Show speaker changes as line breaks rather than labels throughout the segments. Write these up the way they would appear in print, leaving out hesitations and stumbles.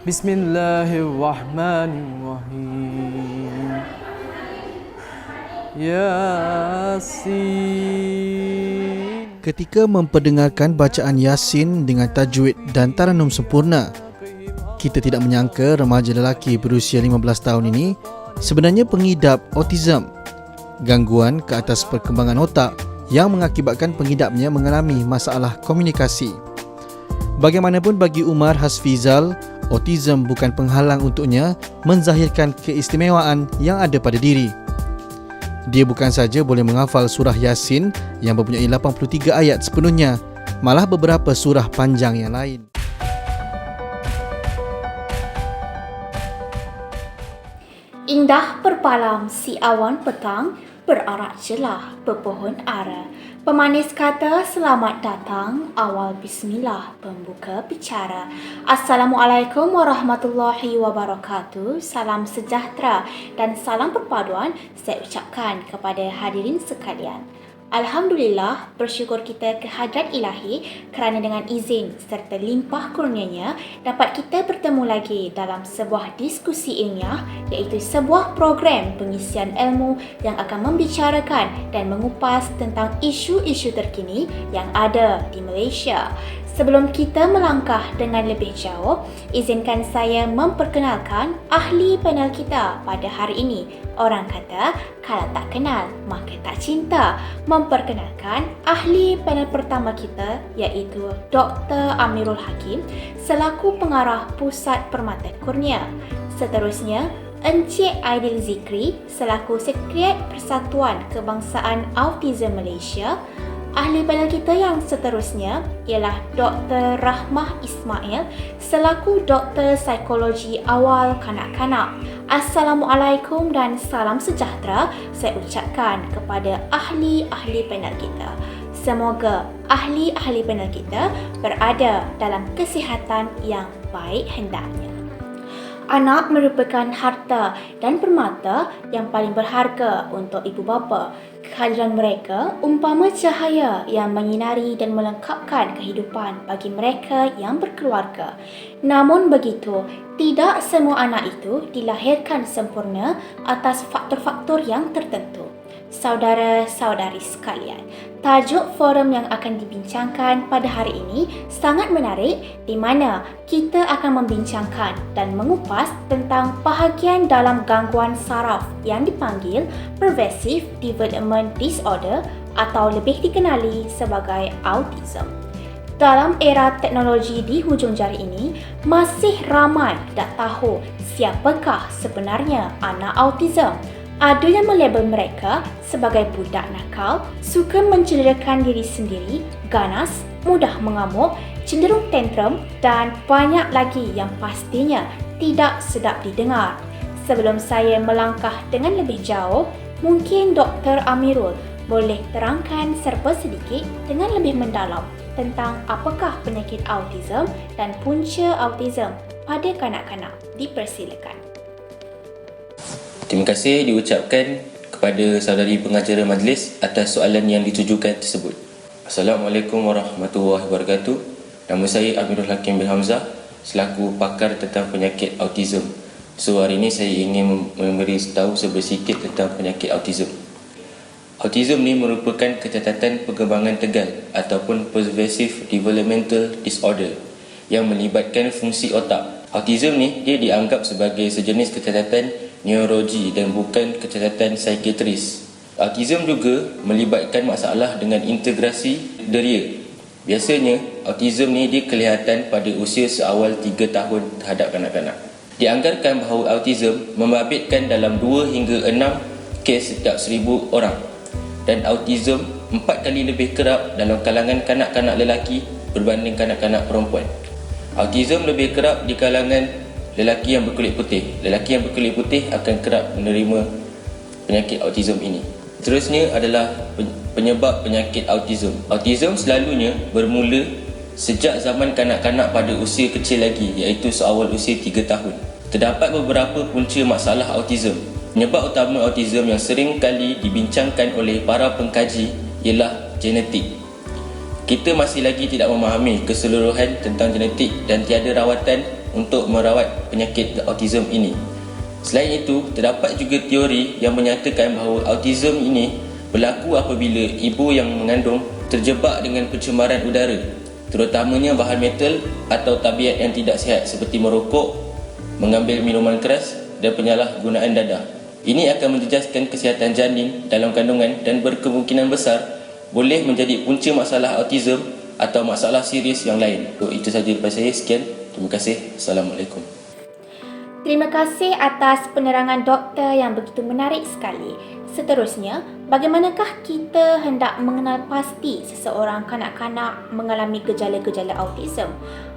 Bismillahirrahmanirrahim. Yasin.
Ketika memperdengarkan bacaan Yasin dengan tajwid dan taranum sempurna, kita tidak menyangka remaja lelaki berusia 15 tahun ini sebenarnya pengidap autism, gangguan ke atas perkembangan otak yang mengakibatkan pengidapnya mengalami masalah komunikasi. Bagaimanapun bagi Umar Hasfizal, autism bukan penghalang untuknya menzahirkan keistimewaan yang ada pada diri. Dia bukan saja boleh menghafal surah Yasin yang mempunyai 83 ayat sepenuhnya, malah beberapa surah panjang yang lain.
Indah berpalam si awan petang, berarak celah pepohon ara. Pemanis kata selamat datang, awal bismillah pembuka bicara. Assalamualaikum warahmatullahi wabarakatuh. Salam sejahtera dan salam perpaduan saya ucapkan kepada hadirin sekalian. Alhamdulillah, bersyukur kita kehadrat ilahi kerana dengan izin serta limpah kurnianya dapat kita bertemu lagi dalam sebuah diskusi ilmiah, iaitu sebuah program pengisian ilmu yang akan membicarakan dan mengupas tentang isu-isu terkini yang ada di Malaysia. Sebelum kita melangkah dengan lebih jauh, izinkan saya memperkenalkan ahli panel kita pada hari ini. Orang kata, kalau tak kenal, maka tak cinta. Memperkenalkan ahli panel pertama kita, iaitu Dr. Amirul Hakim selaku pengarah Pusat Permata Kurnia. Seterusnya, Encik Aidil Zikri selaku Sekretariat Persatuan Kebangsaan Autism Malaysia. Ahli panel kita yang seterusnya ialah Dr. Rahmah Ismail selaku Doktor Psikologi Awal Kanak-kanak. Assalamualaikum dan salam sejahtera saya ucapkan kepada ahli-ahli panel kita. Semoga ahli-ahli panel kita berada dalam kesihatan yang baik hendaknya. Anak merupakan harta dan permata yang paling berharga untuk ibu bapa. Kehadiran mereka umpama cahaya yang menyinari dan melengkapkan kehidupan bagi mereka yang berkeluarga. Namun begitu, tidak semua anak itu dilahirkan sempurna atas faktor-faktor yang tertentu. Saudara-saudari sekalian, tajuk forum yang akan dibincangkan pada hari ini sangat menarik di mana kita akan membincangkan dan mengupas tentang bahagian dalam gangguan saraf yang dipanggil Pervasive Development Disorder atau lebih dikenali sebagai autism. Dalam era teknologi di hujung jari ini, masih ramai tak tahu siapakah sebenarnya anak autism. Ada yang melabel mereka sebagai budak nakal, suka mencederakan diri sendiri, ganas, mudah mengamuk, cenderung tantrum dan banyak lagi yang pastinya tidak sedap didengar. Sebelum saya melangkah dengan lebih jauh, mungkin Dr. Amirul boleh terangkan serba sedikit dengan lebih mendalam tentang apakah penyakit autism dan punca autism pada kanak-kanak. Dipersilakan.
Terima kasih diucapkan kepada saudari pengacara majlis atas soalan yang ditujukan tersebut. Assalamualaikum warahmatullahi wabarakatuh. Nama saya Amirul Hakim bin Hamzah selaku pakar tentang penyakit autism. So hari ini saya ingin memberi tahu sedikit tentang penyakit autism. Autism ni merupakan kecacatan perkembangan tegal ataupun Pervasive Developmental Disorder yang melibatkan fungsi otak. Autism ni dia dianggap sebagai sejenis kecacatan neurologi dan bukan kecacatan psikiatris. Autism juga melibatkan masalah dengan integrasi deria. Biasanya, autism ni dia kelihatan pada usia seawal 3 tahun terhadap kanak-kanak. Dianggarkan bahawa autism membabitkan dalam 2 hingga 6 kes setiap 1000 orang. Dan autism 4 kali lebih kerap dalam kalangan kanak-kanak lelaki berbanding kanak-kanak perempuan. Autism lebih kerap di kalangan lelaki yang berkulit putih. Lelaki yang berkulit putih akan kerap menerima penyakit autism ini. Seterusnya adalah penyebab penyakit autism. Autism selalunya bermula sejak zaman kanak-kanak pada usia kecil lagi, iaitu seawal usia 3 tahun. Terdapat beberapa punca masalah autism. Penyebab utama autism yang sering kali dibincangkan oleh para pengkaji ialah genetik. Kita masih lagi tidak memahami keseluruhan tentang genetik dan tiada rawatan untuk merawat penyakit autism ini. Selain itu, terdapat juga teori yang menyatakan bahawa autism ini berlaku apabila ibu yang mengandung terjebak dengan pencemaran udara, terutamanya bahan metal atau tabiat yang tidak sihat seperti merokok, mengambil minuman keras dan penyalahgunaan dadah. Ini akan menjejaskan kesihatan janin dalam kandungan dan berkemungkinan besar boleh menjadi punca masalah autism atau masalah serius yang lain. Itu sahaja daripada saya. Sekian. Terima kasih. Assalamualaikum.
Terima kasih atas penerangan doktor yang begitu menarik sekali. Seterusnya, bagaimanakah kita hendak mengenal pasti seseorang kanak-kanak mengalami gejala-gejala autism?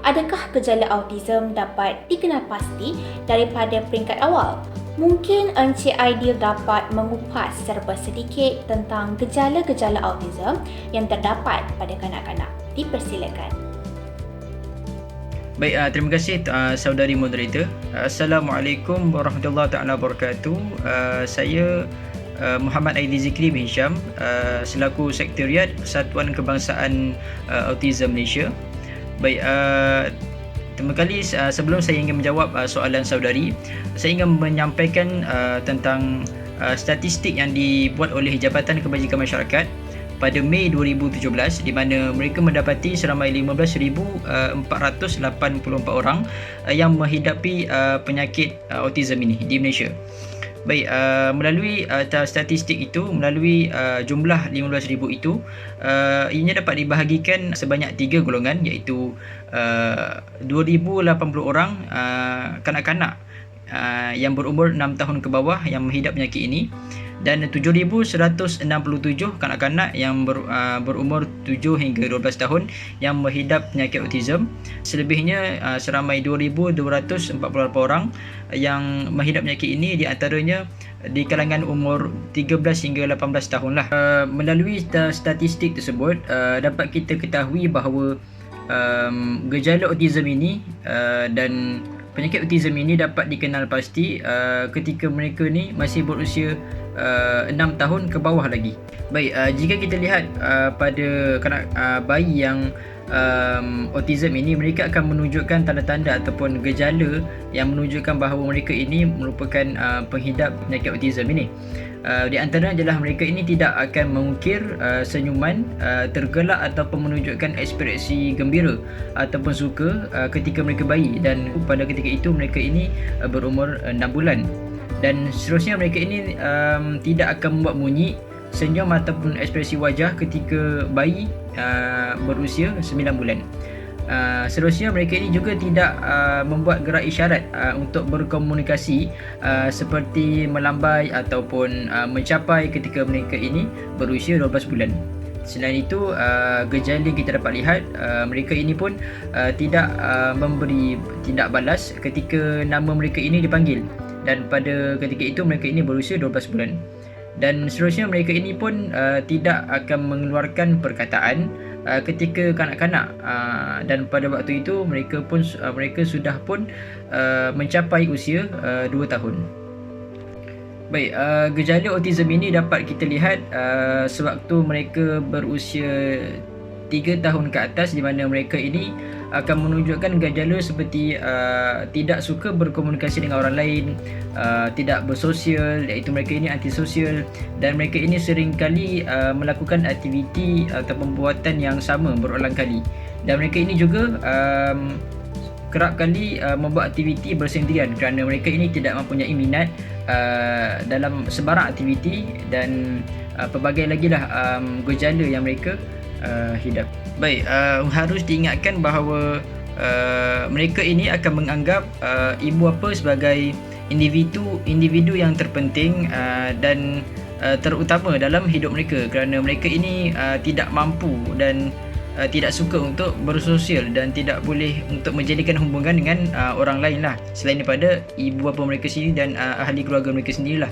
Adakah gejala autism dapat dikenal pasti daripada peringkat awal? Mungkin Encik Aidil dapat mengupas serba sedikit tentang gejala-gejala autism yang terdapat pada kanak-kanak. Dipersilakan.
Baik, terima kasih saudari moderator. Assalamualaikum warahmatullahi taala wabarakatuh. Saya Muhammad Aidil Zikri bin Hisham, selaku Sekretariat Persatuan Kebangsaan Autism Malaysia. Baik, pertama kali sebelum saya ingin menjawab soalan saudari, saya ingin menyampaikan tentang statistik yang dibuat oleh Jabatan Kebajikan Masyarakat pada Mei 2017, di mana mereka mendapati seramai 15,484 orang yang menghidapi penyakit autism ini di Malaysia. Baik, melalui statistik itu, melalui jumlah 15,000 itu, ianya dapat dibahagikan sebanyak 3 golongan, iaitu 2,080 orang kanak-kanak yang berumur 6 tahun ke bawah yang menghidap penyakit ini, dan 7,167 kanak-kanak yang berumur 7 hingga 12 tahun yang menghidap penyakit autism. Selebihnya seramai 2,248 orang yang menghidap penyakit ini, di antaranya di kalangan umur 13 hingga 18 tahun lah. Melalui statistik tersebut, dapat kita ketahui bahawa gejala autism ini dan penyakit autism ini dapat dikenal pasti ketika mereka ni masih berusia 6 tahun ke bawah lagi. Baik, jika kita lihat pada bayi yang autism ini, mereka akan menunjukkan tanda-tanda ataupun gejala yang menunjukkan bahawa mereka ini merupakan penghidap penyakit autism ini. Di antara adalah mereka ini tidak akan mengukir senyuman, tergelak ataupun menunjukkan ekspresi gembira ataupun suka ketika mereka bayi, dan pada ketika itu mereka ini berumur 6 bulan. Dan seterusnya mereka ini tidak akan membuat bunyi, senyum ataupun ekspresi wajah ketika bayi berusia 9 bulan. Seterusnya mereka ini juga tidak membuat gerak isyarat untuk berkomunikasi seperti melambai ataupun mencapai ketika mereka ini berusia 12 bulan. Selain itu, gejala yang kita dapat lihat, mereka ini pun tidak memberi tindak balas ketika nama mereka ini dipanggil, dan pada ketika itu mereka ini berusia 12 bulan. Dan seterusnya mereka ini pun tidak akan mengeluarkan perkataan ketika kanak-kanak, dan pada waktu itu mereka sudah pun mencapai usia 2 tahun. Baik, gejala autism ini dapat kita lihat sewaktu mereka berusia 3 tahun ke atas, di mana mereka ini akan menunjukkan gejala seperti tidak suka berkomunikasi dengan orang lain, tidak bersosial, iaitu mereka ini antisosial, dan mereka ini seringkali melakukan aktiviti atau pembuatan yang sama berulang kali, dan mereka ini juga kerap kali membuat aktiviti bersendirian kerana mereka ini tidak mempunyai minat dalam sebarang aktiviti, dan pelbagai lagi lah gejala yang mereka hidap. Baik, harus diingatkan bahawa mereka ini akan menganggap ibu bapa sebagai individu yang terpenting dan terutama dalam hidup mereka, kerana mereka ini tidak mampu dan tidak suka untuk bersosial dan tidak boleh untuk menjadikan hubungan dengan orang lain lah selain daripada ibu bapa mereka sendiri dan ahli keluarga mereka sendirilah.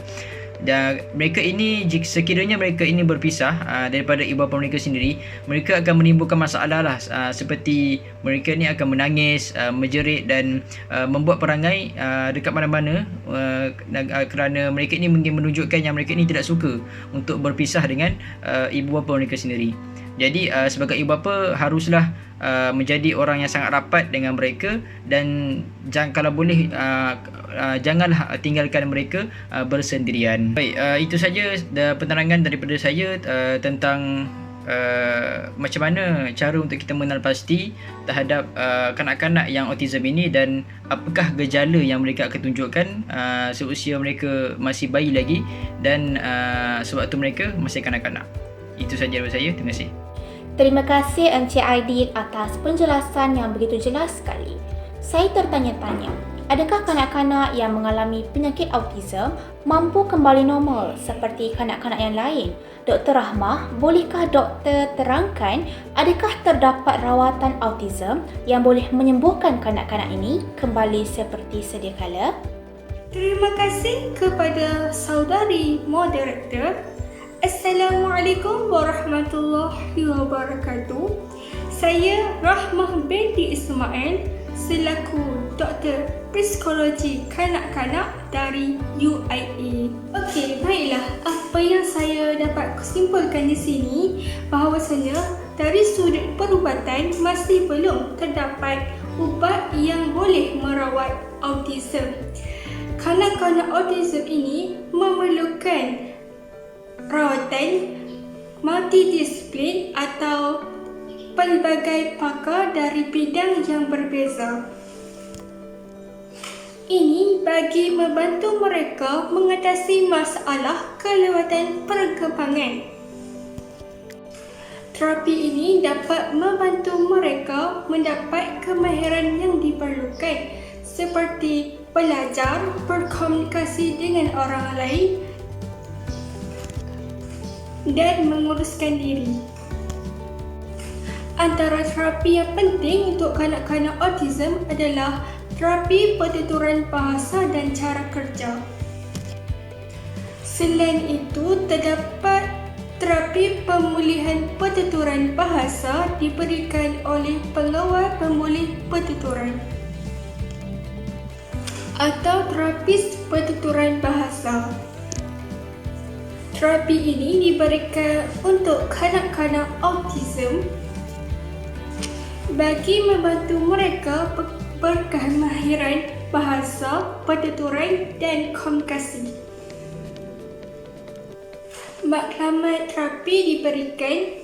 Dan mereka ini, sekiranya mereka ini berpisah daripada ibu bapa mereka sendiri, mereka akan menimbulkan masalah lah, seperti mereka ni akan menangis, menjerit dan membuat perangai dekat mana-mana, kerana mereka ini ingin menunjukkan yang mereka ini tidak suka untuk berpisah dengan ibu bapa mereka sendiri. Jadi sebagai ibu bapa haruslah menjadi orang yang sangat rapat dengan mereka, dan kalau boleh janganlah tinggalkan mereka bersendirian. Baik, itu saja penerangan daripada saya tentang macam mana cara untuk kita mengenal pasti terhadap kanak-kanak yang autism ini, dan apakah gejala yang mereka akan tunjukkan seusia mereka masih bayi lagi dan sewaktu mereka masih kanak-kanak. Itu saja daripada saya. Terima kasih.
Terima kasih Encik Aidil atas penjelasan yang begitu jelas sekali. Saya tertanya-tanya, adakah kanak-kanak yang mengalami penyakit autism mampu kembali normal seperti kanak-kanak yang lain? Dr. Rahmah, bolehkah doktor terangkan adakah terdapat rawatan autism yang boleh menyembuhkan kanak-kanak ini kembali seperti sedia kala?
Terima kasih kepada saudari moderator. Assalamualaikum warahmatullahi wabarakatuh. Saya Rahmah binti Ismail selaku Doktor Psikologi Kanak-kanak dari UIA. Okey, baiklah. Apa yang saya dapat simpulkan di sini bahawasanya dari sudut perubatan masih belum terdapat ubat yang boleh merawat autism. Kanak-kanak autism ini memerlukan rawatan multidisiplin atau pelbagai pakar dari bidang yang berbeza. Ini bagi membantu mereka mengatasi masalah kelewatan perkembangan. Terapi ini dapat membantu mereka mendapat kemahiran yang diperlukan seperti belajar berkomunikasi dengan orang lain dan menguruskan diri. Antara terapi yang penting untuk kanak-kanak autism adalah terapi pertuturan bahasa dan cara kerja. Selain itu, terdapat terapi pemulihan pertuturan bahasa diberikan oleh pengawal pemulih pertuturan atau terapis pertuturan bahasa. Terapi ini diberikan untuk kanak-kanak autism bagi membantu mereka berkemahiran bahasa, pertuturan dan komunikasi. Maklumat terapi diberikan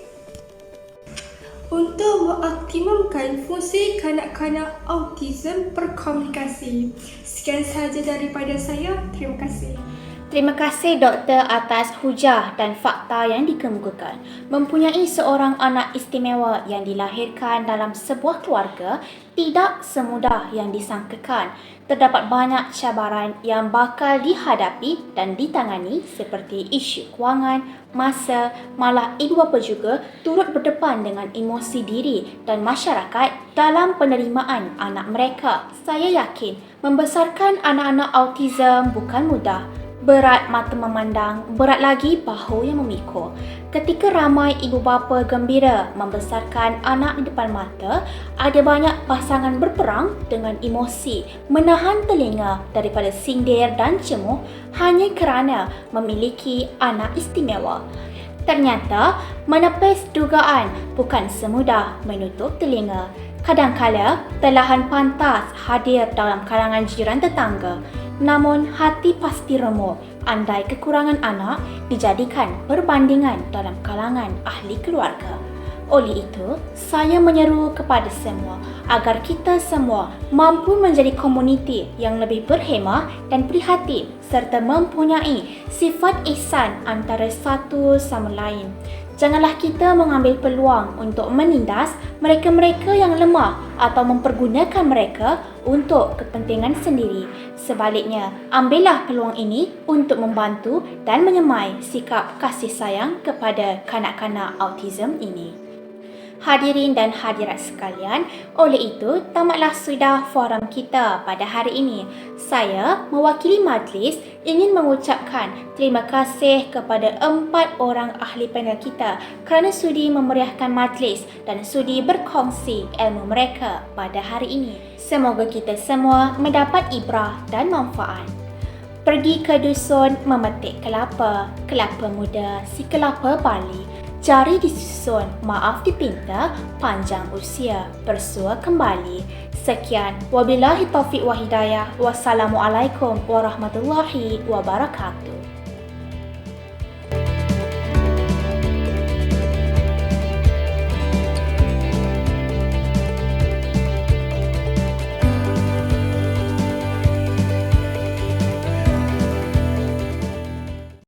untuk mengoptimumkan fungsi kanak-kanak autism berkomunikasi. Sekian sahaja daripada saya. Terima kasih.
Terima kasih doktor atas hujah dan fakta yang dikemukakan. Mempunyai seorang anak istimewa yang dilahirkan dalam sebuah keluarga tidak semudah yang disangkakan. Terdapat banyak cabaran yang bakal dihadapi dan ditangani seperti isu kewangan, masa, malah ibu bapa juga turut berdepan dengan emosi diri dan masyarakat dalam penerimaan anak mereka. Saya yakin membesarkan anak-anak autism bukan mudah. Berat mata memandang, berat lagi bahu yang memikul. Ketika ramai ibu bapa gembira membesarkan anak di depan mata, ada banyak pasangan berperang dengan emosi, menahan telinga daripada sindir dan cemuh hanya kerana memiliki anak istimewa. Ternyata, menepis dugaan bukan semudah menutup telinga. Kadangkala, telahan pantas hadir dalam kalangan jiran tetangga. Namun, hati pasti remuk andai kekurangan anak dijadikan perbandingan dalam kalangan ahli keluarga. Oleh itu, saya menyeru kepada semua agar kita semua mampu menjadi komuniti yang lebih berhemah dan prihatin serta mempunyai sifat ihsan antara satu sama lain. Janganlah kita mengambil peluang untuk menindas mereka-mereka yang lemah atau mempergunakan mereka untuk kepentingan sendiri. Sebaliknya, ambillah peluang ini untuk membantu dan menyemai sikap kasih sayang kepada kanak-kanak autism ini. Hadirin dan hadirat sekalian, oleh itu tamatlah sudah forum kita pada hari ini. Saya mewakili majlis ingin mengucapkan terima kasih kepada 4 orang ahli panel kita kerana sudi memeriahkan majlis dan sudi berkongsi ilmu mereka pada hari ini. Semoga kita semua mendapat ibrah dan manfaat. Pergi ke dusun memetik kelapa, kelapa muda si kelapa Bali. Jari disusun, maaf dipinta, panjang usia, bersua kembali. Sekian, wabillahi taufiq wa hidayah. Wassalamualaikum warahmatullahi wabarakatuh.